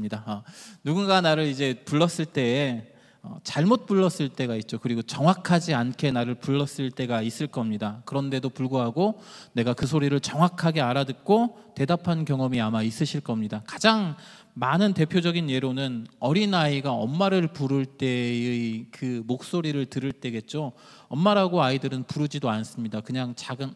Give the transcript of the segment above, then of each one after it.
있습니다. 누군가 나를 이제 불렀을 때에 잘못 불렀을 때가 있죠. 그리고 정확하지 않게 나를 불렀을 때가 있을 겁니다. 그런데도 불구하고 내가 그 소리를 정확하게 알아듣고 대답한 경험이 아마 있으실 겁니다. 가장 많은 대표적인 예로는 어린아이가 엄마를 부를 때의 그 목소리를 들을 때겠죠. 엄마라고 아이들은 부르지도 않습니다. 그냥 작은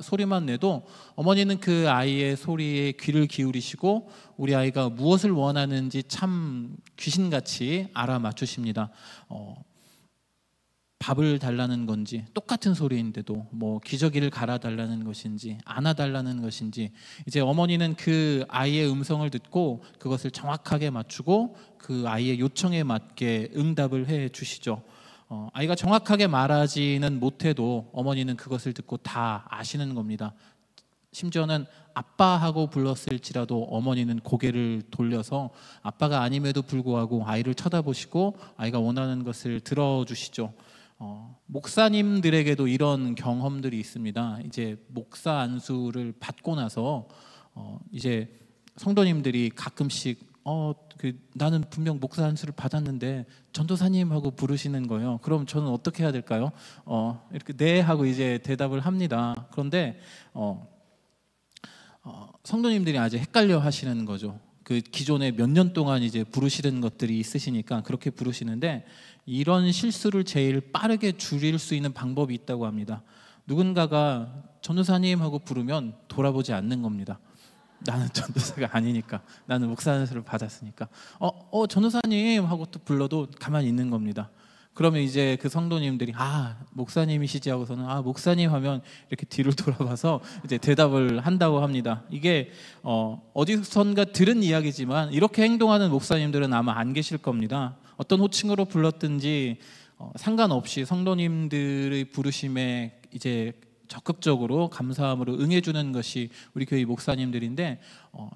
소리만 내도 어머니는 그 아이의 소리에 귀를 기울이시고 우리 아이가 무엇을 원하는지 참 귀신같이 알아맞추십니다. 밥을 달라는 건지, 똑같은 소리인데도 뭐 기저귀를 갈아달라는 것인지 안아달라는 것인지, 이제 어머니는 그 아이의 음성을 듣고 그것을 정확하게 맞추고 그 아이의 요청에 맞게 응답을 해 주시죠. 아이가 정확하게 말하지는 못해도 어머니는 그것을 듣고 다 아시는 겁니다. 심지어는 아빠하고 불렀을지라도 어머니는 고개를 돌려서 아빠가 아님에도 불구하고 아이를 쳐다보시고 아이가 원하는 것을 들어주시죠. 목사님들에게도 이런 경험들이 있습니다. 이제 목사 안수를 받고 나서 이제 성도님들이 가끔씩 나는 분명 목사 안수를 받았는데 전도사님 하고 부르시는 거예요. 그럼 저는 어떻게 해야 될까요? 이렇게 네 하고 이제 대답을 합니다. 그런데 성도님들이 아주 헷갈려 하시는 거죠. 그 기존에 몇 년 동안 이제 부르시는 것들이 있으시니까 그렇게 부르시는데, 이런 실수를 제일 빠르게 줄일 수 있는 방법이 있다고 합니다. 누군가가 전도사님 하고 부르면 돌아보지 않는 겁니다. 나는 전도사가 아니니까, 나는 목사 안수를 받았으니까 전도사님 하고 또 불러도 가만히 있는 겁니다. 그러면 이제 그 성도님들이 목사님이시지 하고서는 목사님 하면 이렇게 뒤를 돌아봐서 이제 대답을 한다고 합니다. 이게 어디선가 들은 이야기지만 이렇게 행동하는 목사님들은 아마 안 계실 겁니다. 어떤 호칭으로 불렀든지 상관없이 성도님들의 부르심에 이제 적극적으로 감사함으로 응해주는 것이 우리 교회 목사님들인데,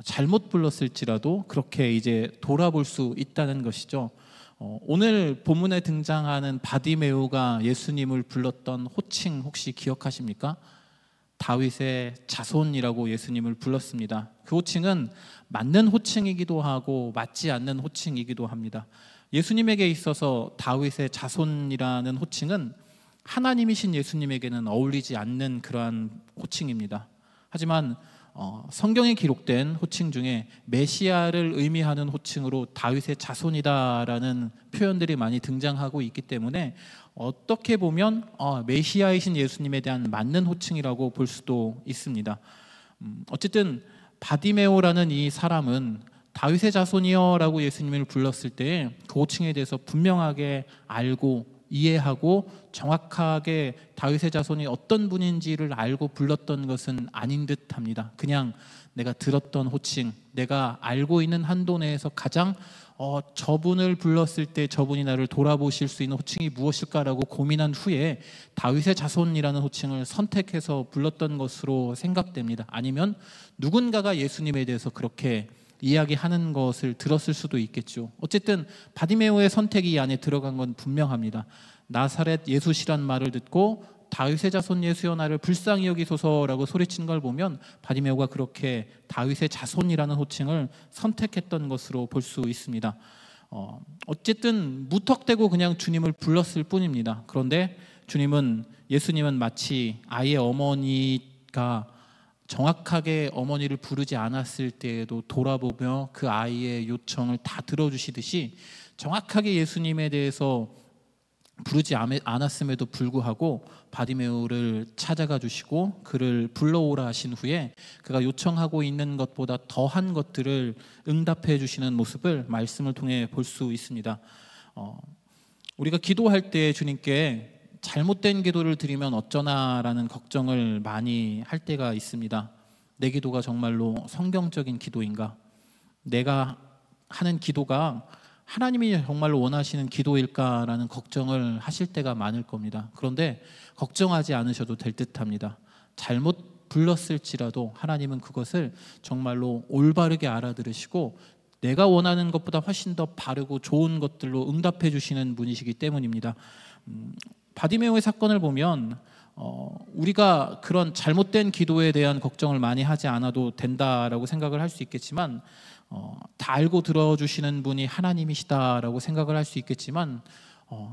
잘못 불렀을지라도 그렇게 이제 돌아볼 수 있다는 것이죠. 오늘 본문에 등장하는 바디메오가 예수님을 불렀던 호칭 혹시 기억하십니까? 다윗의 자손이라고 예수님을 불렀습니다. 그 호칭은 맞는 호칭이기도 하고 맞지 않는 호칭이기도 합니다. 예수님에게 있어서 다윗의 자손이라는 호칭은 하나님이신 예수님에게는 어울리지 않는 그러한 호칭입니다. 하지만 성경에 기록된 호칭 중에 메시아를 의미하는 호칭으로 다윗의 자손이다라는 표현들이 많이 등장하고 있기 때문에 어떻게 보면 메시아이신 예수님에 대한 맞는 호칭이라고 볼 수도 있습니다. 어쨌든 바디메오라는 이 사람은 다윗의 자손이여 라고 예수님을 불렀을 때 그 호칭에 대해서 분명하게 알고 이해하고 정확하게 다윗의 자손이 어떤 분인지를 알고 불렀던 것은 아닌 듯합니다. 그냥 내가 들었던 호칭, 내가 알고 있는 한도 내에서 가장 저분을 불렀을 때 저분이 나를 돌아보실 수 있는 호칭이 무엇일까라고 고민한 후에 다윗의 자손이라는 호칭을 선택해서 불렀던 것으로 생각됩니다. 아니면 누군가가 예수님에 대해서 그렇게 이야기하는 것을 들었을 수도 있겠죠. 어쨌든 바디메오의 선택이 이 안에 들어간 건 분명합니다. 나사렛 예수시란 말을 듣고 다윗의 자손 예수여 나를 불쌍히 여기소서라고 소리친 걸 보면 바디메오가 그렇게 다윗의 자손이라는 호칭을 선택했던 것으로 볼 수 있습니다. 어쨌든 무턱대고 그냥 주님을 불렀을 뿐입니다. 그런데 예수님은 마치 아이의 어머니가 정확하게 어머니를 부르지 않았을 때에도 돌아보며 그 아이의 요청을 다 들어주시듯이 정확하게 예수님에 대해서 부르지 않았음에도 불구하고 바디메오를 찾아가 주시고 그를 불러오라 하신 후에 그가 요청하고 있는 것보다 더한 것들을 응답해 주시는 모습을 말씀을 통해 볼 수 있습니다. 우리가 기도할 때 주님께 잘못된 기도를 드리면 어쩌나라는 걱정을 많이 할 때가 있습니다. 내 기도가 정말로 성경적인 기도인가? 내가 하는 기도가 하나님이 정말로 원하시는 기도일까라는 걱정을 하실 때가 많을 겁니다. 그런데 걱정하지 않으셔도 될 듯합니다. 잘못 불렀을지라도 하나님은 그것을 정말로 올바르게 알아들으시고 내가 원하는 것보다 훨씬 더 바르고 좋은 것들로 응답해 주시는 분이시기 때문입니다. 바디메오의 사건을 보면 우리가 그런 잘못된 기도에 대한 걱정을 많이 하지 않아도 된다라고 생각을 할 수 있겠지만 다 알고 들어주시는 분이 하나님이시다라고 생각을 할 수 있겠지만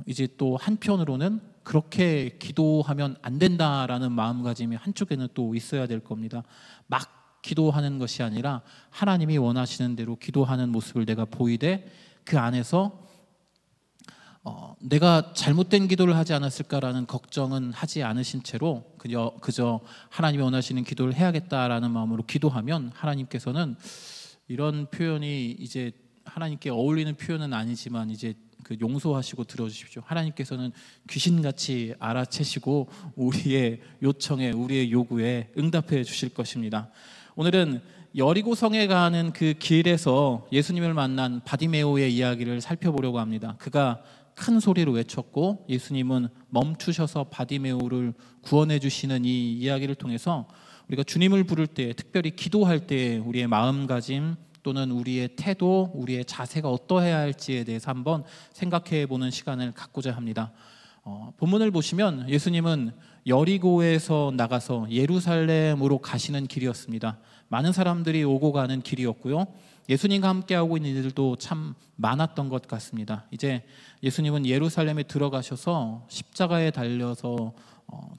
이제 또 한편으로는 그렇게 기도하면 안 된다라는 마음가짐이 한쪽에는 또 있어야 될 겁니다. 막 기도하는 것이 아니라 하나님이 원하시는 대로 기도하는 모습을 내가 보이되 그 안에서 내가 잘못된 기도를 하지 않았을까라는 걱정은 하지 않으신 채로 그저 하나님이 원하시는 기도를 해야겠다라는 마음으로 기도하면 하나님께서는 이런 표현이 이제 하나님께 어울리는 표현은 아니지만 이제 그 용서하시고 들어주십시오. 하나님께서는 귀신같이 알아채시고 우리의 요청에 우리의 요구에 응답해 주실 것입니다. 오늘은 여리고성에 가는 그 길에서 예수님을 만난 바디메오의 이야기를 살펴보려고 합니다. 그가 큰 소리로 외쳤고 예수님은 멈추셔서 바디메오를 구원해 주시는 이 이야기를 통해서 우리가 주님을 부를 때, 특별히 기도할 때 우리의 마음가짐 또는 우리의 태도, 우리의 자세가 어떠해야 할지에 대해서 한번 생각해 보는 시간을 갖고자 합니다. 본문을 보시면 예수님은 여리고에서 나가서 예루살렘으로 가시는 길이었습니다. 많은 사람들이 오고 가는 길이었고요. 예수님과 함께하고 있는 이들도 참 많았던 것 같습니다. 이제 예수님은 예루살렘에 들어가셔서 십자가에 달려서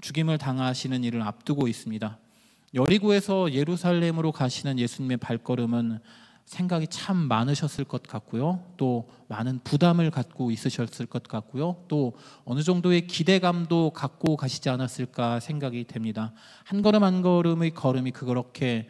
죽임을 당하시는 일을 앞두고 있습니다. 여리고에서 예루살렘으로 가시는 예수님의 발걸음은 생각이 참 많으셨을 것 같고요. 또 많은 부담을 갖고 있으셨을 것 같고요. 또 어느 정도의 기대감도 갖고 가시지 않았을까 생각이 됩니다. 한 걸음 한 걸음의 걸음이 그렇게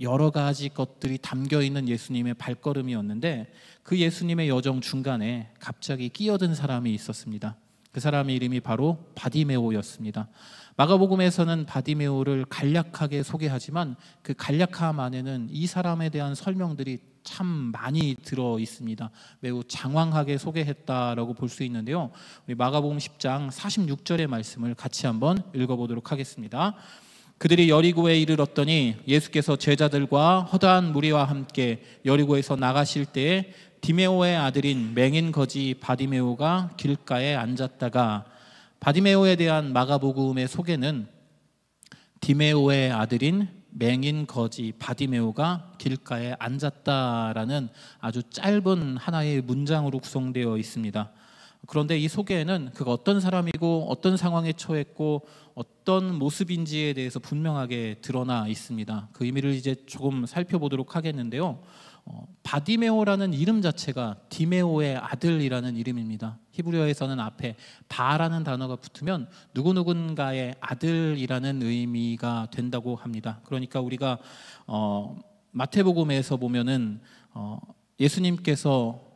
여러 가지 것들이 담겨있는 예수님의 발걸음이었는데 그 예수님의 여정 중간에 갑자기 끼어든 사람이 있었습니다. 그 사람의 이름이 바로 바디메오였습니다. 마가복음에서는 바디메오를 간략하게 소개하지만 그 간략함 안에는 이 사람에 대한 설명들이 참 많이 들어 있습니다. 매우 장황하게 소개했다라고 볼 수 있는데요. 우리 마가복음 10장 46절의 말씀을 같이 한번 읽어보도록 하겠습니다. 그들이 여리고에 이르렀더니 예수께서 제자들과 허다한 무리와 함께 여리고에서 나가실 때에 디메오의 아들인 맹인 거지 바디메오가 길가에 앉았다가, 바디메오에 대한 마가복음의 소개는 디메오의 아들인 맹인 거지 바디메오가 길가에 앉았다라는 아주 짧은 하나의 문장으로 구성되어 있습니다. 그런데 이 소개에는 그가 어떤 사람이고 어떤 상황에 처했고 어떤 모습인지에 대해서 분명하게 드러나 있습니다. 그 의미를 이제 조금 살펴보도록 하겠는데요. 바디메오라는 이름 자체가 디메오의 아들이라는 이름입니다. 히브리어에서는 앞에 바라는 단어가 붙으면 누구누군가의 아들이라는 의미가 된다고 합니다. 그러니까 우리가 마태복음에서 보면은 예수님께서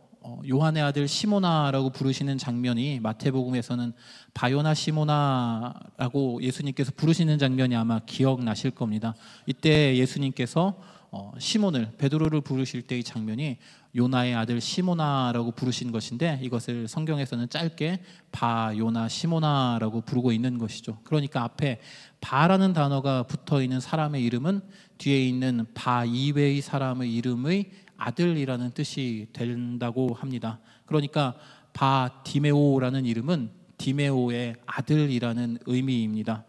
요한의 아들 시모나라고 부르시는 장면이 마태복음에서는 바요나 시모나라고 예수님께서 부르시는 장면이 아마 기억나실 겁니다. 이때 예수님께서 시몬을, 베드로를 부르실 때의 장면이 요나의 아들 시모나라고 부르신 것인데 이것을 성경에서는 짧게 바요나 시모나라고 부르고 있는 것이죠. 그러니까 앞에 바라는 단어가 붙어있는 사람의 이름은 뒤에 있는 바 이외의 사람의 이름의 아들이라는 뜻이 된다고 합니다. 그러니까 바디메오라는 이름은 디메오의 아들이라는 의미입니다.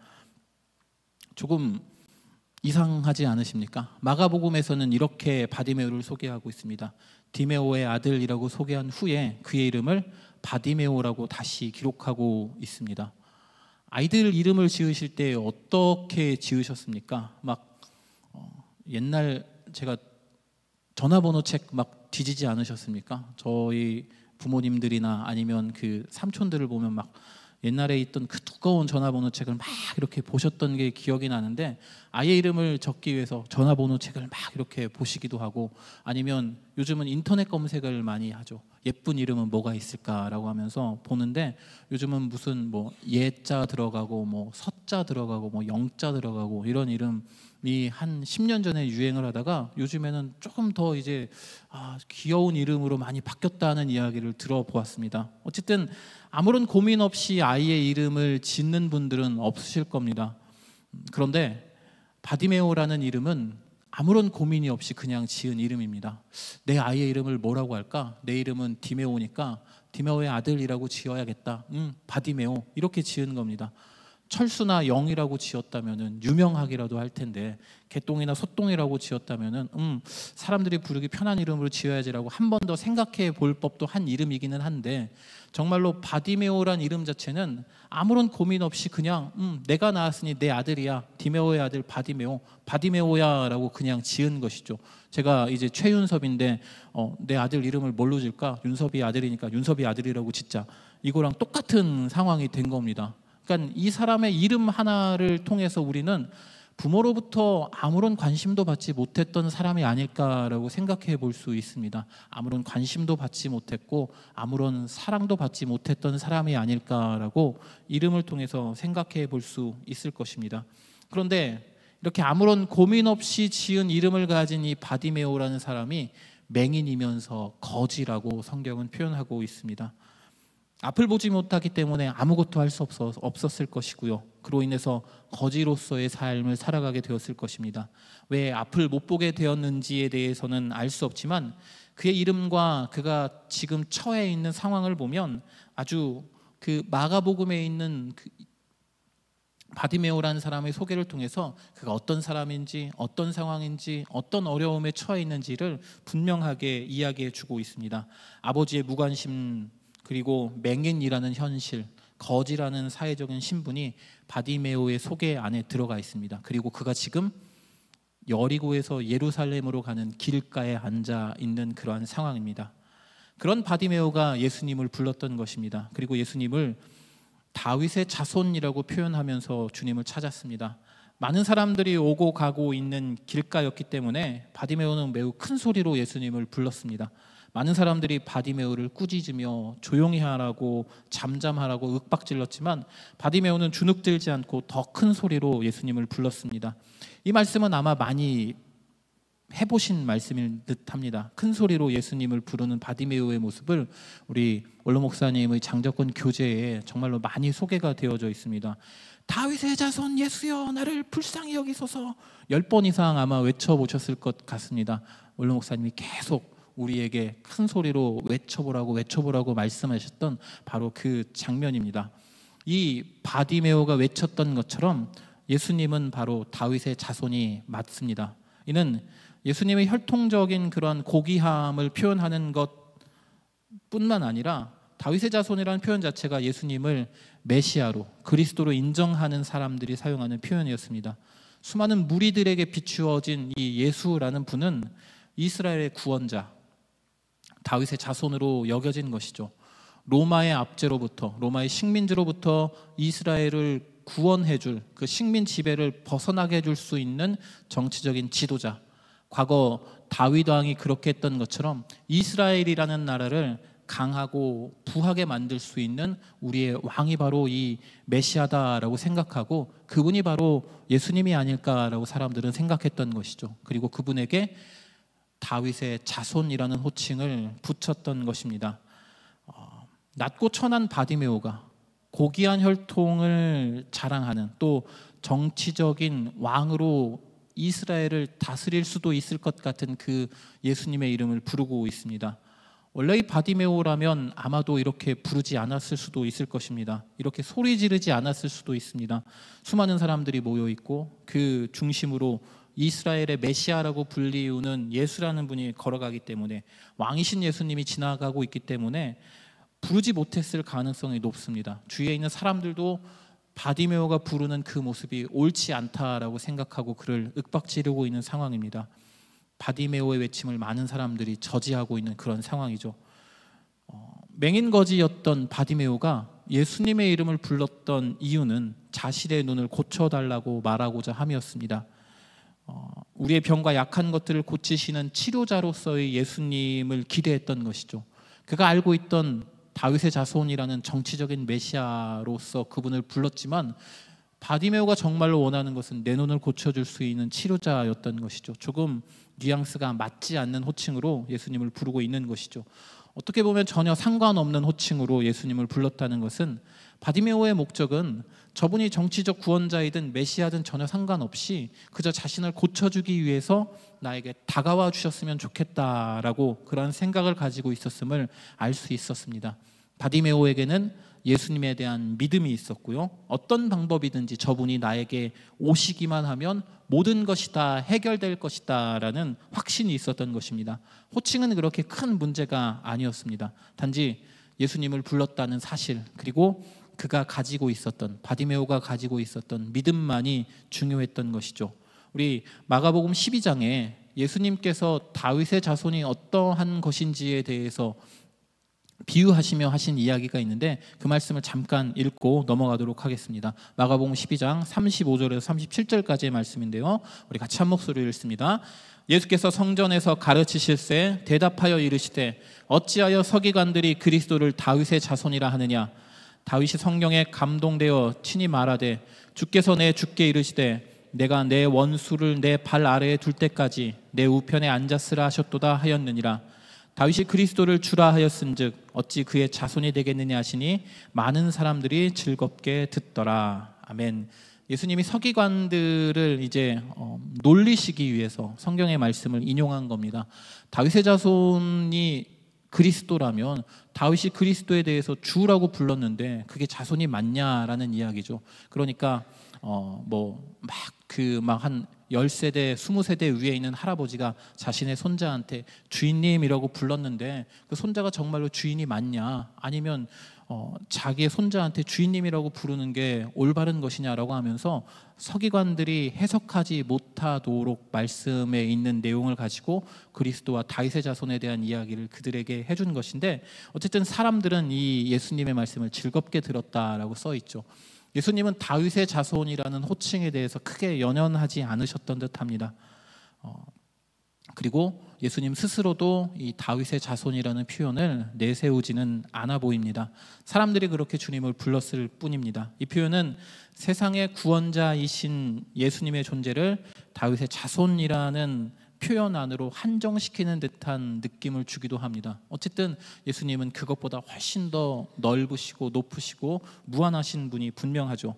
조금 이상하지 않으십니까? 마가복음에서는 이렇게 바디메오를 소개하고 있습니다. 디메오의 아들이라고 소개한 후에 그의 이름을 바디메오라고 다시 기록하고 있습니다. 아이들 이름을 지으실 때 어떻게 지으셨습니까? 옛날 제가 전화번호 책 막 뒤지지 않으셨습니까? 저희 부모님들이나 아니면 그 삼촌들을 보면 막 옛날에 있던 그 두꺼운 전화번호 책을 막 이렇게 보셨던 게 기억이 나는데, 아이의 이름을 적기 위해서 전화번호 책을 막 이렇게 보시기도 하고, 아니면 요즘은 인터넷 검색을 많이 하죠. 예쁜 이름은 뭐가 있을까라고 하면서 보는데, 요즘은 무슨 뭐 예자 들어가고 뭐 서자 들어가고 뭐 영자 들어가고 이런 이름이 한 10년 전에 유행을 하다가 요즘에는 조금 더 이제 귀여운 이름으로 많이 바뀌었다는 이야기를 들어보았습니다. 어쨌든 아무런 고민 없이 아이의 이름을 짓는 분들은 없으실 겁니다. 그런데 바디메오라는 이름은 아무런 고민이 없이 그냥 지은 이름입니다. 내 아이의 이름을 뭐라고 할까? 내 이름은 디메오니까 디메오의 아들이라고 지어야겠다. 바디메오, 이렇게 지은 겁니다. 철수나 영이라고 지었다면은 유명하기라도 할 텐데, 개똥이나 소똥이라고 지었다면은 사람들이 부르기 편한 이름으로 지어야지라고 한 번 더 생각해 볼 법도 한 이름이기는 한데, 정말로 바디메오란 이름 자체는 아무런 고민 없이 그냥 내가 낳았으니 내 아들이야, 디메오의 아들 바디메오, 바디메오야라고 그냥 지은 것이죠. 제가 이제 최윤섭인데 내 아들 이름을 뭘로 질까? 윤섭이 아들이니까 윤섭이 아들이라고 짓자, 이거랑 똑같은 상황이 된 겁니다. 그러니까 이 사람의 이름 하나를 통해서 우리는 부모로부터 아무런 관심도 받지 못했던 사람이 아닐까라고 생각해 볼 수 있습니다. 아무런 관심도 받지 못했고 아무런 사랑도 받지 못했던 사람이 아닐까라고 이름을 통해서 생각해 볼 수 있을 것입니다. 그런데 이렇게 아무런 고민 없이 지은 이름을 가진 이 바디메오라는 사람이 맹인이면서 거지라고 성경은 표현하고 있습니다. 앞을 보지 못하기 때문에 아무것도 할 수 없었을 것이고요. 그로 인해서 거지로서의 삶을 살아가게 되었을 것입니다. 왜 앞을 못 보게 되었는지에 대해서는 알 수 없지만 그의 이름과 그가 지금 처해 있는 상황을 보면 아주 그 마가복음에 있는 그 바디메오라는 사람의 소개를 통해서 그가 어떤 사람인지, 어떤 상황인지, 어떤 어려움에 처해 있는지를 분명하게 이야기해 주고 있습니다. 아버지의 무관심, 그리고 맹인이라는 현실, 거지라는 사회적인 신분이 바디메오의 소개 안에 들어가 있습니다. 그리고 그가 지금 여리고에서 예루살렘으로 가는 길가에 앉아 있는 그러한 상황입니다. 그런 바디메오가 예수님을 불렀던 것입니다. 그리고 예수님을 다윗의 자손이라고 표현하면서 주님을 찾았습니다. 많은 사람들이 오고 가고 있는 길가였기 때문에 바디메오는 매우 큰 소리로 예수님을 불렀습니다. 많은 사람들이 바디메오를 꾸짖으며 조용히 하라고, 잠잠하라고 윽박질렀지만 바디메오는 주눅들지 않고 더 큰 소리로 예수님을 불렀습니다. 이 말씀은 아마 많이 해보신 말씀일 듯합니다. 큰 소리로 예수님을 부르는 바디메오의 모습을 우리 원로 목사님의 장적권 교재에 정말로 많이 소개가 되어져 있습니다. 다윗의 자손 예수여 나를 불쌍히 여기소서, 10번 이상 아마 외쳐보셨을 것 같습니다. 원로 목사님이 계속 우리에게 큰 소리로 외쳐보라고 말씀하셨던 바로 그 장면입니다. 이 바디메오가 외쳤던 것처럼 예수님은 바로 다윗의 자손이 맞습니다. 이는 예수님의 혈통적인 그런 고귀함을 표현하는 것뿐만 아니라 다윗의 자손이라는 표현 자체가 예수님을 메시아로, 그리스도로 인정하는 사람들이 사용하는 표현이었습니다. 수많은 무리들에게 비추어진 이 예수라는 분은 이스라엘의 구원자, 다윗의 자손으로 여겨진 것이죠. 로마의 압제로부터, 로마의 식민지로부터 이스라엘을 구원해줄, 그 식민 지배를 벗어나게 해줄 수 있는 정치적인 지도자, 과거 다윗 왕이 그렇게 했던 것처럼 이스라엘이라는 나라를 강하고 부하게 만들 수 있는 우리의 왕이 바로 이 메시아다라고 생각하고 그분이 바로 예수님이 아닐까라고 사람들은 생각했던 것이죠. 그리고 그분에게 다윗의 자손이라는 호칭을 붙였던 것입니다. 낮고 천한 바디메오가 고귀한 혈통을 자랑하는, 또 정치적인 왕으로 이스라엘을 다스릴 수도 있을 것 같은 그 예수님의 이름을 부르고 있습니다. 원래 이 바디메오라면 아마도 이렇게 부르지 않았을 수도 있을 것입니다. 이렇게 소리 지르지 않았을 수도 있습니다. 수많은 사람들이 모여 있고 그 중심으로 이스라엘의 메시아라고 불리우는 예수라는 분이 걸어가기 때문에, 왕이신 예수님이 지나가고 있기 때문에 부르지 못했을 가능성이 높습니다. 주위에 있는 사람들도 바디메오가 부르는 그 모습이 옳지 않다라고 생각하고 그를 윽박지르고 있는 상황입니다. 바디메오의 외침을 많은 사람들이 저지하고 있는 그런 상황이죠. 맹인거지였던 바디메오가 예수님의 이름을 불렀던 이유는 자신의 눈을 고쳐달라고 말하고자 함이었습니다. 우리의 병과 약한 것들을 고치시는 치료자로서의 예수님을 기대했던 것이죠. 그가 알고 있던 다윗의 자손이라는 정치적인 메시아로서 그분을 불렀지만 바디메오가 정말로 원하는 것은 내 눈을 고쳐줄 수 있는 치료자였던 것이죠. 조금 뉘앙스가 맞지 않는 호칭으로 예수님을 부르고 있는 것이죠. 어떻게 보면 전혀 상관없는 호칭으로 예수님을 불렀다는 것은 바디메오의 목적은 저분이 정치적 구원자이든 메시아든 전혀 상관없이 그저 자신을 고쳐주기 위해서 나에게 다가와 주셨으면 좋겠다라고 그런 생각을 가지고 있었음을 알 수 있었습니다. 바디메오에게는 예수님에 대한 믿음이 있었고요. 어떤 방법이든지 저분이 나에게 오시기만 하면 모든 것이 다 해결될 것이다 라는 확신이 있었던 것입니다. 호칭은 그렇게 큰 문제가 아니었습니다. 단지 예수님을 불렀다는 사실, 그리고 그가 가지고 있었던, 바디메오가 가지고 있었던 믿음만이 중요했던 것이죠. 우리 마가복음 12장에 예수님께서 다윗의 자손이 어떠한 것인지에 대해서 비유하시며 하신 이야기가 있는데 그 말씀을 잠깐 읽고 넘어가도록 하겠습니다. 마가복음 12장 35절에서 37절까지의 말씀인데요, 우리 같이 한 목소리로 읽습니다. 예수께서 성전에서 가르치실새 대답하여 이르시되 어찌하여 서기관들이 그리스도를 다윗의 자손이라 하느냐. 다윗이 성령에 감동되어 친히 말하되 주께서 내 주께 이르시되 내가 내 원수를 내 발 아래에 둘 때까지 내 우편에 앉았으라 하셨도다 하였느니라. 다윗이 그리스도를 주라 하였은즉 어찌 그의 자손이 되겠느냐 하시니 많은 사람들이 즐겁게 듣더라. 아멘. 예수님이 서기관들을 이제 놀리시기 위해서 성경의 말씀을 인용한 겁니다. 다윗의 자손이 그리스도라면 다윗이 그리스도에 대해서 주라고 불렀는데 그게 자손이 맞냐라는 이야기죠. 그러니까 한 10세대, 20세대 위에 있는 할아버지가 자신의 손자한테 주인님이라고 불렀는데 그 손자가 정말로 주인이 맞냐, 아니면 자기의 손자한테 주인님이라고 부르는 게 올바른 것이냐라고 하면서 서기관들이 해석하지 못하도록 말씀에 있는 내용을 가지고 그리스도와 다윗의 자손에 대한 이야기를 그들에게 해준 것인데, 어쨌든 사람들은 이 예수님의 말씀을 즐겁게 들었다라고 써 있죠. 예수님은 다윗의 자손이라는 호칭에 대해서 크게 연연하지 않으셨던 듯합니다. 그리고 예수님 스스로도 이 다윗의 자손이라는 표현을 내세우지는 않아 보입니다. 사람들이 그렇게 주님을 불렀을 뿐입니다. 이 표현은 세상의 구원자이신 예수님의 존재를 다윗의 자손이라는 표현 안으로 한정시키는 듯한 느낌을 주기도 합니다. 어쨌든 예수님은 그것보다 훨씬 더 넓으시고 높으시고 무한하신 분이 분명하죠.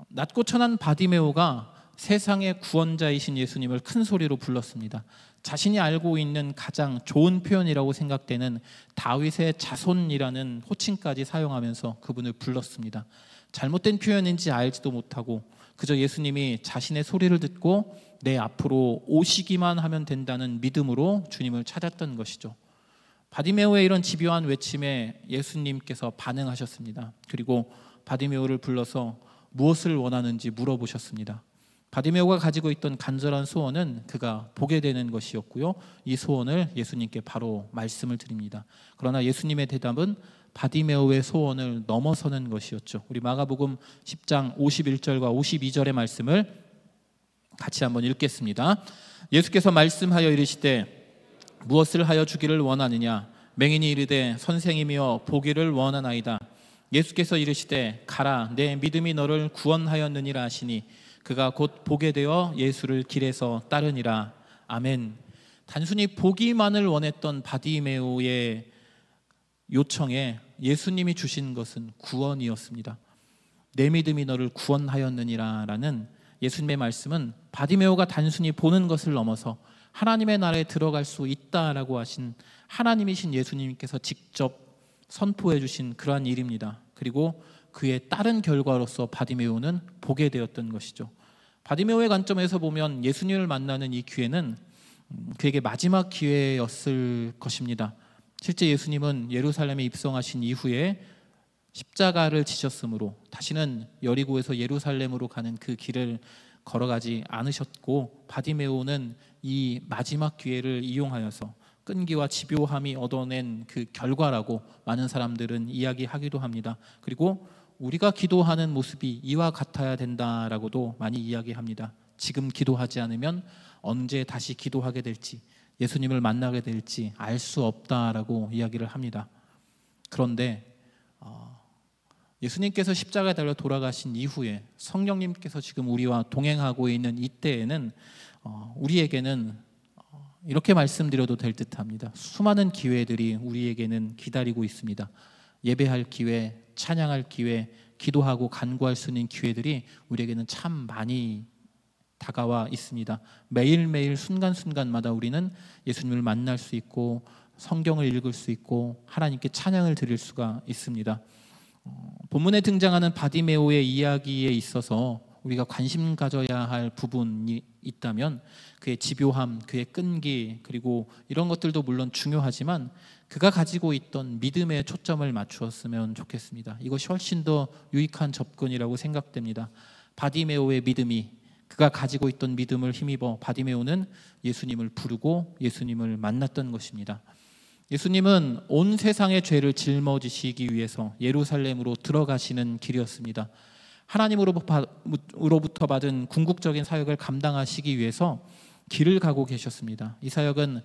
낮고 천한 바디메오가 세상의 구원자이신 예수님을 큰 소리로 불렀습니다. 자신이 알고 있는 가장 좋은 표현이라고 생각되는 다윗의 자손이라는 호칭까지 사용하면서 그분을 불렀습니다. 잘못된 표현인지 알지도 못하고 그저 예수님이 자신의 소리를 듣고 내 앞으로 오시기만 하면 된다는 믿음으로 주님을 찾았던 것이죠. 바디메오의 이런 집요한 외침에 예수님께서 반응하셨습니다. 그리고 바디메오를 불러서 무엇을 원하는지 물어보셨습니다. 바디메오가 가지고 있던 간절한 소원은 그가 보게 되는 것이었고요, 이 소원을 예수님께 바로 말씀을 드립니다. 그러나 예수님의 대답은 바디메오의 소원을 넘어서는 것이었죠. 우리 마가복음 10장 51절과 52절의 말씀을 같이 한번 읽겠습니다. 예수께서 말씀하여 이르시되 무엇을 하여 주기를 원하느냐. 맹인이 이르되 선생이며 보기를 원하나이다. 예수께서 이르시되 가라, 내 믿음이 너를 구원하였느니라 하시니 그가 곧 보게 되어 예수를 길에서 따르니라. 아멘. 단순히 보기만을 원했던 바디메오의 요청에 예수님이 주신 것은 구원이었습니다. 내 믿음이 너를 구원하였느니라 라는 예수님의 말씀은 바디메오가 단순히 보는 것을 넘어서 하나님의 나라에 들어갈 수 있다라고 하신 하나님이신 예수님께서 직접 선포해 주신 그러한 일입니다. 그리고 그의 따른 결과로서 바디메오는 보게 되었던 것이죠. 바디메오의 관점에서 보면 예수님을 만나는 이 기회는 그에게 마지막 기회였을 것입니다. 실제 예수님은 예루살렘에 입성하신 이후에 십자가를 지셨으므로 다시는 여리고에서 예루살렘으로 가는 그 길을 걸어가지 않으셨고, 바디메오는 이 마지막 기회를 이용하여서 끈기와 집요함이 얻어낸 그 결과라고 많은 사람들은 이야기하기도 합니다. 그리고 우리가 기도하는 모습이 이와 같아야 된다라고도 많이 이야기합니다. 지금 기도하지 않으면 언제 다시 기도하게 될지, 예수님을 만나게 될지 알 수 없다라고 이야기를 합니다. 그런데 예수님께서 십자가에 달려 돌아가신 이후에 성령님께서 지금 우리와 동행하고 있는 이때에는 우리에게는 이렇게 말씀드려도 될 듯합니다. 수많은 기회들이 우리에게는 기다리고 있습니다. 예배할 기회, 찬양할 기회, 기도하고 간구할 수 있는 기회들이 우리에게는 참 많이 다가와 있습니다. 매일매일 순간순간마다 우리는 예수님을 만날 수 있고 성경을 읽을 수 있고 하나님께 찬양을 드릴 수가 있습니다. 본문에 등장하는 바디메오의 이야기에 있어서 우리가 관심 가져야 할 부분이 있다면 그의 집요함, 그의 끈기, 그리고 이런 것들도 물론 중요하지만 그가 가지고 있던 믿음에 초점을 맞추었으면 좋겠습니다. 이것이 훨씬 더 유익한 접근이라고 생각됩니다. 바디메오의 믿음이, 그가 가지고 있던 믿음을 힘입어 바디메오는 예수님을 부르고 예수님을 만났던 것입니다. 예수님은 온 세상의 죄를 짊어지시기 위해서 예루살렘으로 들어가시는 길이었습니다. 하나님으로부터 받은 궁극적인 사역을 감당하시기 위해서 길을 가고 계셨습니다. 이 사역은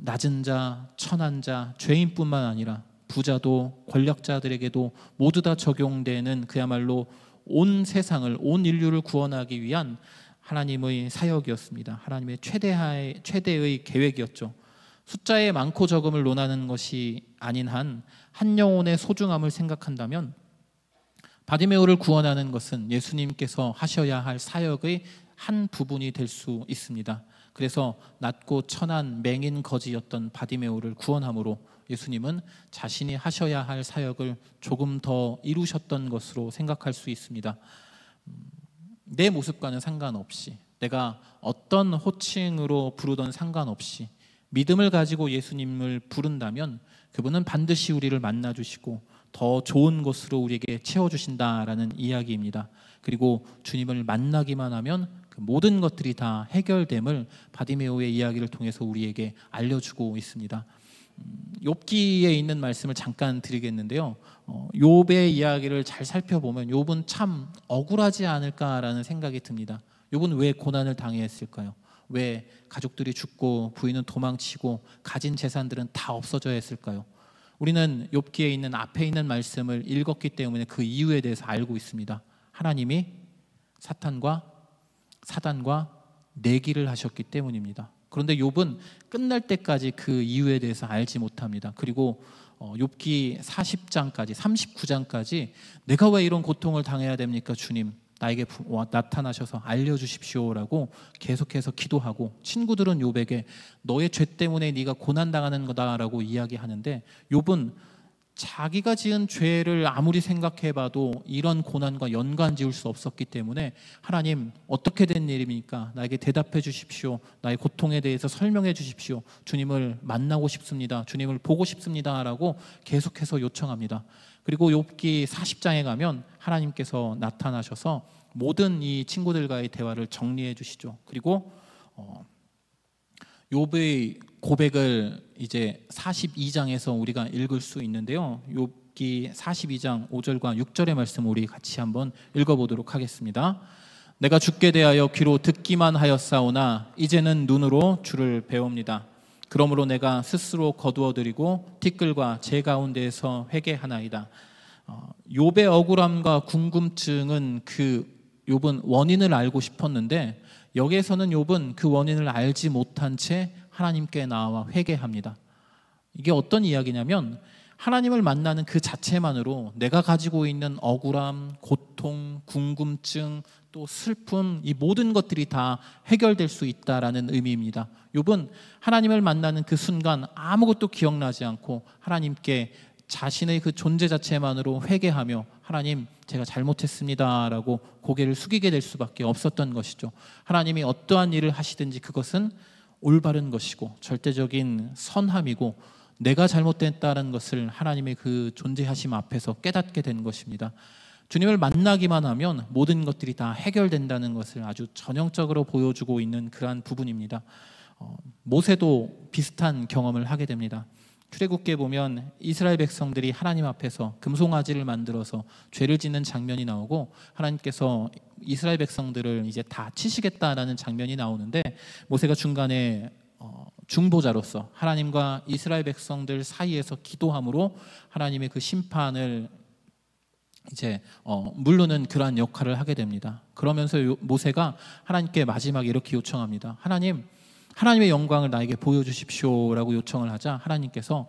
낮은 자, 천한 자, 죄인뿐만 아니라 부자도 권력자들에게도 모두 다 적용되는 그야말로 온 세상을, 온 인류를 구원하기 위한 하나님의 사역이었습니다. 하나님의 최대의 계획이었죠. 숫자의 많고 적음을 논하는 것이 아닌 한 영혼의 소중함을 생각한다면 바디메오를 구원하는 것은 예수님께서 하셔야 할 사역의 한 부분이 될 수 있습니다. 그래서 낮고 천한 맹인 거지였던 바디메오를 구원함으로 예수님은 자신이 하셔야 할 사역을 조금 더 이루셨던 것으로 생각할 수 있습니다. 내 모습과는 상관없이, 내가 어떤 호칭으로 부르던 상관없이 믿음을 가지고 예수님을 부른다면 그분은 반드시 우리를 만나주시고 더 좋은 것으로 우리에게 채워주신다라는 이야기입니다. 그리고 주님을 만나기만 하면 그 모든 것들이 다 해결됨을 바디메오의 이야기를 통해서 우리에게 알려주고 있습니다. 욥기에 있는 말씀을 잠깐 드리겠는데요. 욥의 이야기를 잘 살펴보면 욥은 참 억울하지 않을까라는 생각이 듭니다. 욥은 왜 고난을 당했을까요? 왜 가족들이 죽고 부인은 도망치고 가진 재산들은 다 없어져야 했을까요? 우리는 욥기에 있는 앞에 있는 말씀을 읽었기 때문에 그 이유에 대해서 알고 있습니다. 하나님이 사단과 내기를 하셨기 때문입니다. 그런데 욥은 끝날 때까지 그 이유에 대해서 알지 못합니다. 그리고 욥기 40장까지 39장까지 내가 왜 이런 고통을 당해야 됩니까? 주님, 나에게 나타나셔서 알려주십시오라고 계속해서 기도하고, 친구들은 욥에게 너의 죄 때문에 네가 고난당하는 거다라고 이야기하는데 욥은 자기가 지은 죄를 아무리 생각해봐도 이런 고난과 연관 지을 수 없었기 때문에 하나님, 어떻게 된 일입니까? 나에게 대답해 주십시오. 나의 고통에 대해서 설명해 주십시오. 주님을 만나고 싶습니다. 주님을 보고 싶습니다 라고 계속해서 요청합니다. 그리고 욥기 40장에 가면 하나님께서 나타나셔서 모든 이 친구들과의 대화를 정리해 주시죠. 그리고 욥의 고백을 이제 42장에서 우리가 읽을 수 있는데요. 욥기 42장 5절과 6절의 말씀 우리 같이 한번 읽어보도록 하겠습니다. 내가 주께 대하여 귀로 듣기만 하였사오나 이제는 눈으로 주를 배웁니다. 그러므로 내가 스스로 거두어드리고 티끌과 제 가운데에서 회개하나이다. 욥의 억울함과 궁금증은 욥은 원인을 알고 싶었는데 여기에서는 욥은 그 원인을 알지 못한 채 하나님께 나와 회개합니다. 이게 어떤 이야기냐면 하나님을 만나는 그 자체만으로 내가 가지고 있는 억울함, 고통, 궁금증, 또 슬픔, 이 모든 것들이 다 해결될 수 있다라는 의미입니다. 욥은 하나님을 만나는 그 순간 아무것도 기억나지 않고 하나님께 자신의 그 존재 자체만으로 회개하며 하나님, 제가 잘못했습니다 라고 고개를 숙이게 될 수밖에 없었던 것이죠. 하나님이 어떠한 일을 하시든지 그것은 올바른 것이고 절대적인 선함이고 내가 잘못됐다는 것을 하나님의 그 존재하심 앞에서 깨닫게 된 것입니다. 주님을 만나기만 하면 모든 것들이 다 해결된다는 것을 아주 전형적으로 보여주고 있는 그러한 부분입니다. 모세도 비슷한 경험을 하게 됩니다. 출애굽기에 보면 이스라엘 백성들이 하나님 앞에서 금송아지를 만들어서 죄를 짓는 장면이 나오고 하나님께서 이스라엘 백성들을 이제 다 치시겠다라는 장면이 나오는데 모세가 중간에 중보자로서 하나님과 이스라엘 백성들 사이에서 기도함으로 하나님의 그 심판을 이제 물르는 그러한 역할을 하게 됩니다. 그러면서 모세가 하나님께 마지막에 이렇게 요청합니다. 하나님, 하나님의 영광을 나에게 보여주십시오라고 요청을 하자 하나님께서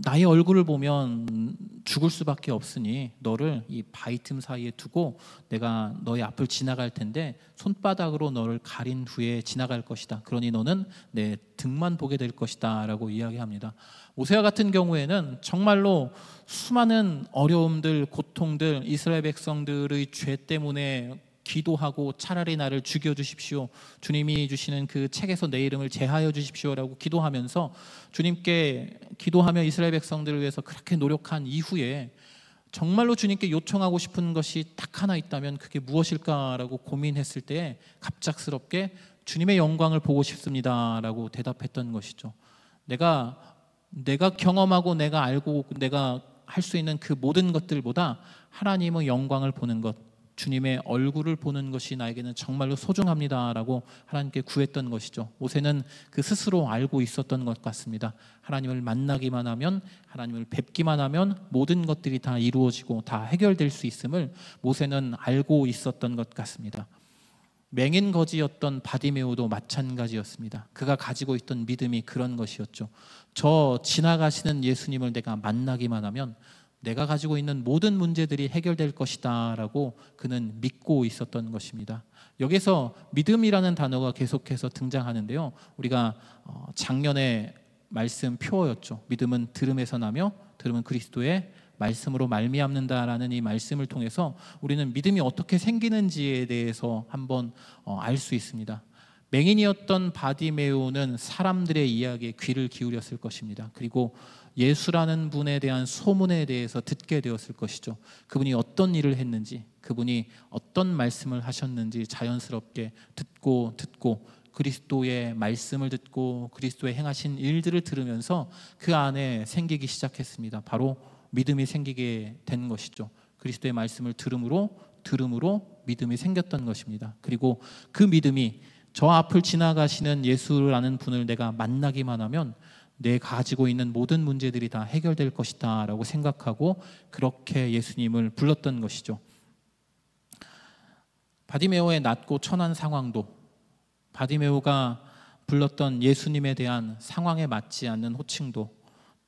나의 얼굴을 보면 죽을 수밖에 없으니 너를 이 바위 틈 사이에 두고 내가 너의 앞을 지나갈 텐데 손바닥으로 너를 가린 후에 지나갈 것이다. 그러니 너는 내 등만 보게 될 것이다 라고 이야기합니다. 오세아 같은 경우에는 정말로 수많은 어려움들, 고통들, 이스라엘 백성들의 죄 때문에 기도하고 차라리 나를 죽여주십시오, 주님이 주시는 그 책에서 내 이름을 제하여 주십시오라고 기도하면서 주님께 기도하며 이스라엘 백성들을 위해서 그렇게 노력한 이후에 정말로 주님께 요청하고 싶은 것이 딱 하나 있다면 그게 무엇일까라고 고민했을 때 갑작스럽게 주님의 영광을 보고 싶습니다라고 대답했던 것이죠. 내가 경험하고 내가 알고 내가 할 수 있는 그 모든 것들보다 하나님의 영광을 보는 것, 주님의 얼굴을 보는 것이 나에게는 정말로 소중합니다라고 하나님께 구했던 것이죠. 모세는 그 스스로 알고 있었던 것 같습니다. 하나님을 만나기만 하면, 하나님을 뵙기만 하면 모든 것들이 다 이루어지고 다 해결될 수 있음을 모세는 알고 있었던 것 같습니다. 맹인 거지였던 바디메오도 마찬가지였습니다. 그가 가지고 있던 믿음이 그런 것이었죠. 저 지나가시는 예수님을 내가 만나기만 하면 내가 가지고 있는 모든 문제들이 해결될 것이다 라고 그는 믿고 있었던 것입니다. 여기서 믿음이라는 단어가 계속해서 등장하는데요, 우리가 작년에 말씀 표어였죠. 믿음은 들음에서 나며 들음은 그리스도의 말씀으로 말미암는다라는 이 말씀을 통해서 우리는 믿음이 어떻게 생기는지에 대해서 한번 알 수 있습니다. 맹인이었던 바디메오는 사람들의 이야기에 귀를 기울였을 것입니다. 그리고 예수라는 분에 대한 소문에 대해서 듣게 되었을 것이죠. 그분이 어떤 일을 했는지, 그분이 어떤 말씀을 하셨는지 자연스럽게 듣고 그리스도의 말씀을 듣고 그리스도의 행하신 일들을 들으면서 그 안에 생기기 시작했습니다. 바로 믿음이 생기게 된 것이죠. 그리스도의 말씀을 들음으로 믿음이 생겼던 것입니다. 그리고 그 믿음이 저 앞을 지나가시는 예수라는 분을 내가 만나기만 하면 내가 가지고 있는 모든 문제들이 다 해결될 것이다 라고 생각하고 그렇게 예수님을 불렀던 것이죠. 바디메오의 낮고 천한 상황도, 바디메오가 불렀던 예수님에 대한 상황에 맞지 않는 호칭도,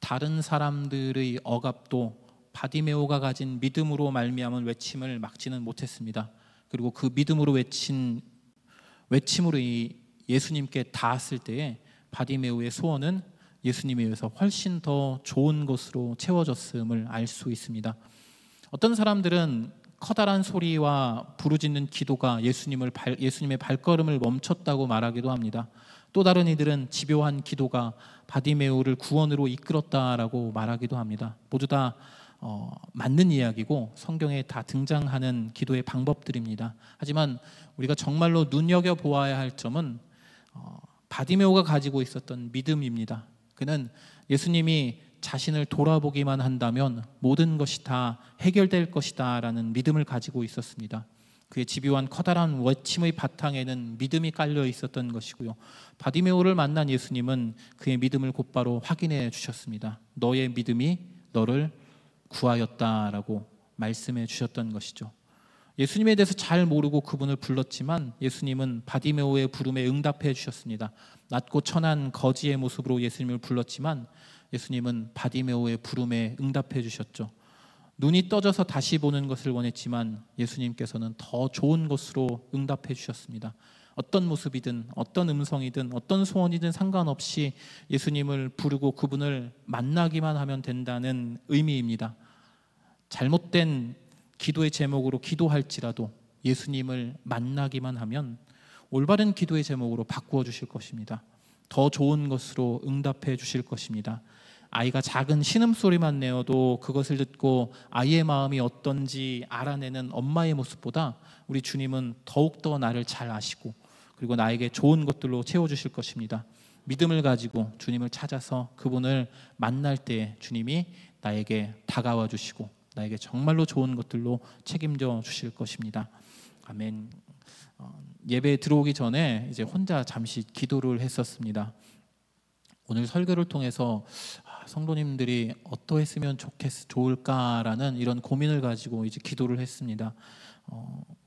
다른 사람들의 억압도 바디메오가 가진 믿음으로 말미암은 외침을 막지는 못했습니다. 그리고 그 믿음으로 외친 외침으로 예수님께 닿았을 때에 바디메오의 소원은 예수님에 의해서 훨씬 더 좋은 것으로 채워졌음을 알 수 있습니다. 어떤 사람들은 커다란 소리와 부르짖는 기도가 예수님의 발걸음을 멈췄다고 말하기도 합니다. 또 다른 이들은 집요한 기도가 바디메오를 구원으로 이끌었다라고 말하기도 합니다. 모두 다 맞는 이야기고 성경에 다 등장하는 기도의 방법들입니다. 하지만 우리가 정말로 눈여겨보아야 할 점은 바디메오가 가지고 있었던 믿음입니다. 그는 예수님이 자신을 돌아보기만 한다면 모든 것이 다 해결될 것이다 라는 믿음을 가지고 있었습니다. 그의 집요한 커다란 외침의 바탕에는 믿음이 깔려 있었던 것이고요, 바디메오를 만난 예수님은 그의 믿음을 곧바로 확인해 주셨습니다. 너의 믿음이 너를 구하였다라고 말씀해 주셨던 것이죠. 예수님에 대해서 잘 모르고 그분을 불렀지만 예수님은 바디메오의 부름에 응답해 주셨습니다. 낮고 천한 거지의 모습으로 예수님을 불렀지만 예수님은 바디메오의 부름에 응답해 주셨죠. 눈이 떠져서 다시 보는 것을 원했지만 예수님께서는 더 좋은 것으로 응답해 주셨습니다. 어떤 모습이든 어떤 음성이든 어떤 소원이든 상관없이 예수님을 부르고 그분을 만나기만 하면 된다는 의미입니다. 잘못된 기도의 제목으로 기도할지라도 예수님을 만나기만 하면 올바른 기도의 제목으로 바꾸어 주실 것입니다. 더 좋은 것으로 응답해 주실 것입니다. 아이가 작은 신음소리만 내어도 그것을 듣고 아이의 마음이 어떤지 알아내는 엄마의 모습보다 우리 주님은 더욱더 나를 잘 아시고 그리고 나에게 좋은 것들로 채워주실 것입니다. 믿음을 가지고 주님을 찾아서 그분을 만날 때 주님이 나에게 다가와 주시고 나에게 정말로 좋은 것들로 책임져 주실 것입니다. 아멘. 예배 들어오기 전에 이제 혼자 잠시 기도를 했었습니다. 오늘 설교를 통해서 성도님들이 어떠했으면 좋을까라는 이런 고민을 가지고 이제 기도를 했습니다.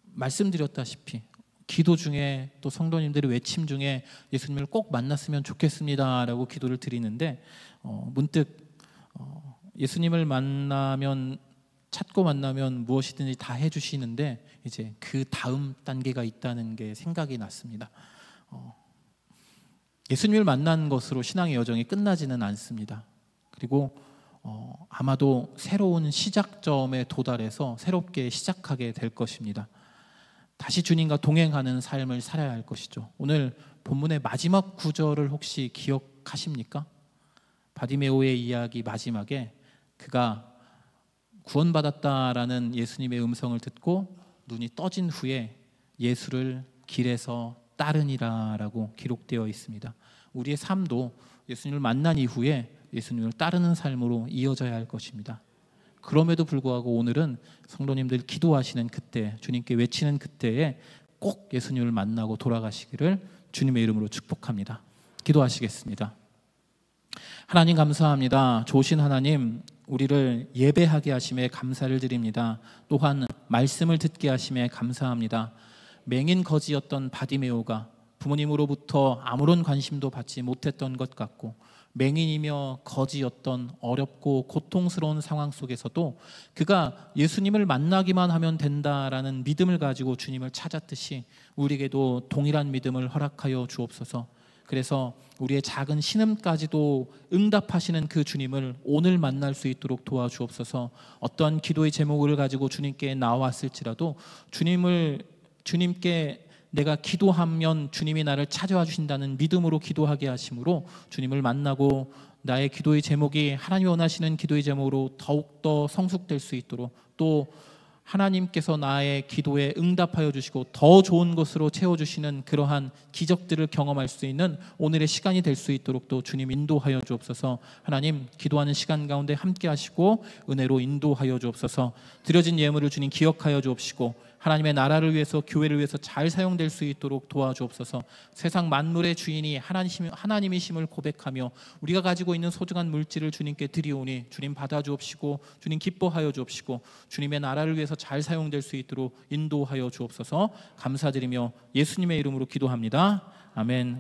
말씀드렸다시피 기도 중에 또 성도님들의 외침 중에 예수님을 꼭 만났으면 좋겠습니다라고 기도를 드리는데 문득 예수님을 만나면 찾고 만나면 무엇이든지 다 해주시는데 이제 그 다음 단계가 있다는 게 생각이 났습니다. 예수님을 만난 것으로 신앙의 여정이 끝나지는 않습니다. 그리고 아마도 새로운 시작점에 도달해서 새롭게 시작하게 될 것입니다. 다시 주님과 동행하는 삶을 살아야 할 것이죠. 오늘 본문의 마지막 구절을 혹시 기억하십니까? 바디메오의 이야기 마지막에 그가 구원받았다라는 예수님의 음성을 듣고 눈이 떠진 후에 예수를 길에서 따르니라 라고 기록되어 있습니다. 우리의 삶도 예수님을 만난 이후에 예수님을 따르는 삶으로 이어져야 할 것입니다. 그럼에도 불구하고 오늘은 성도님들 기도하시는 그때, 주님께 외치는 그때에 꼭 예수님을 만나고 돌아가시기를 주님의 이름으로 축복합니다. 기도하시겠습니다. 하나님 감사합니다. 좋으신 하나님, 우리를 예배하게 하심에 감사를 드립니다. 또한 말씀을 듣게 하심에 감사합니다. 맹인 거지였던 바디메오가 부모님으로부터 아무런 관심도 받지 못했던 것 같고, 맹인이며 거지였던 어렵고 고통스러운 상황 속에서도 그가 예수님을 만나기만 하면 된다라는 믿음을 가지고 주님을 찾았듯이 우리에게도 동일한 믿음을 허락하여 주옵소서. 그래서 우리의 작은 신음까지도 응답하시는 그 주님을 오늘 만날 수 있도록 도와주옵소서. 어떤 기도의 제목을 가지고 주님께 나왔을지라도 주님께 내가 기도하면 주님이 나를 찾아와 주신다는 믿음으로 기도하게 하심으로 주님을 만나고 나의 기도의 제목이 하나님이 원하시는 기도의 제목으로 더욱더 성숙될 수 있도록, 또 하나님께서 나의 기도에 응답하여 주시고 더 좋은 것으로 채워주시는 그러한 기적들을 경험할 수 있는 오늘의 시간이 될 수 있도록 또 주님 인도하여 주옵소서. 하나님, 기도하는 시간 가운데 함께 하시고 은혜로 인도하여 주옵소서. 드려진 예물을 주님 기억하여 주옵시고 하나님의 나라를 위해서, 교회를 위해서 잘 사용될 수 있도록 도와주옵소서. 세상 만물의 주인이 하나님이심을 고백하며 우리가 가지고 있는 소중한 물질을 주님께 드리오니 주님 받아주옵시고 주님 기뻐하여 주옵시고 주님의 나라를 위해서 잘 사용될 수 있도록 인도하여 주옵소서. 감사드리며 예수님의 이름으로 기도합니다. 아멘.